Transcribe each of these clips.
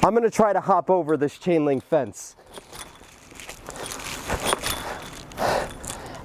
I'm gonna try to hop over this chain link fence.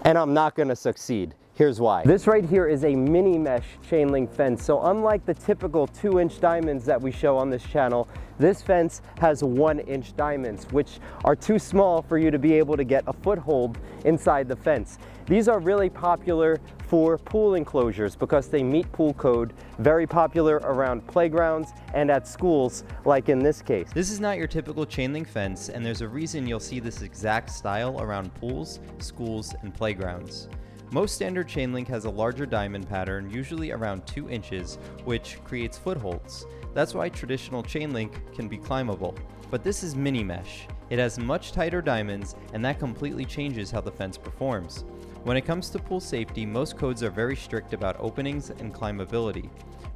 And I'm not gonna succeed. Here's why. This right here is a mini mesh chain link fence. So unlike the typical 2-inch diamonds that we show on this channel, this fence has 1-inch diamonds, which are too small for you to be able to get a foothold inside the fence. These are really popular for pool enclosures because they meet pool code, very popular around playgrounds and at schools, like in this case. This is not your typical chain link fence, and there's a reason you'll see this exact style around pools, schools, and playgrounds. Most standard chain link has a larger diamond pattern, usually around 2 inches, which creates footholds. That's why traditional chain link can be climbable. But this is mini mesh. It has much tighter diamonds, and that completely changes how the fence performs. When it comes to pool safety, most codes are very strict about openings and climbability.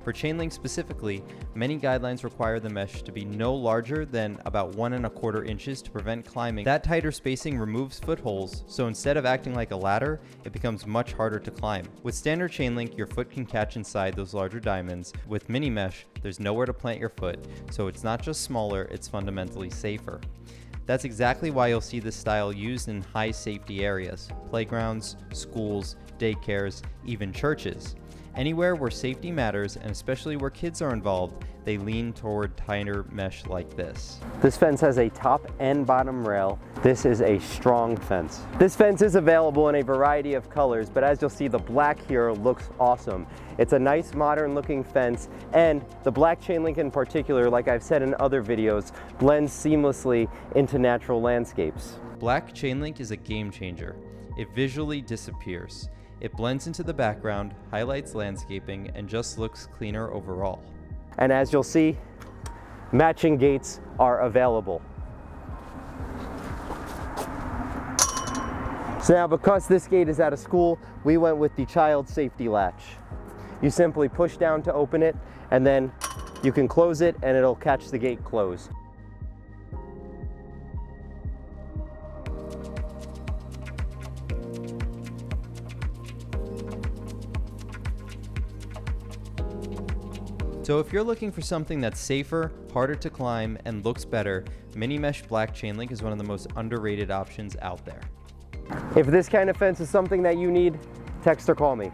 For chain link specifically, many guidelines require the mesh to be no larger than about 1¼ inches to prevent climbing. That tighter spacing removes footholds, so instead of acting like a ladder, it becomes much harder to climb. With standard chain link, your foot can catch inside those larger diamonds. With mini mesh, there's nowhere to plant your foot, so it's not just smaller, it's fundamentally safer. That's exactly why you'll see this style used in high safety areas, playgrounds, schools, daycares, even churches. Anywhere where safety matters, and especially where kids are involved, they lean toward tighter mesh like this. This fence has a top and bottom rail. This is a strong fence. This fence is available in a variety of colors, but as you'll see, the black here looks awesome. It's a nice modern looking fence, and the black chain link in particular, like I've said in other videos, blends seamlessly into natural landscapes. Black chain link is a game changer. It visually disappears. It blends into the background, highlights landscaping, and just looks cleaner overall. And as you'll see, matching gates are available. So now, because this gate is at a school, we went with the child safety latch. You simply push down to open it, and then you can close it and it'll catch the gate closed. So if you're looking for something that's safer, harder to climb, and looks better, mini mesh black chain link is one of the most underrated options out there. If this kind of fence is something that you need, text or call me.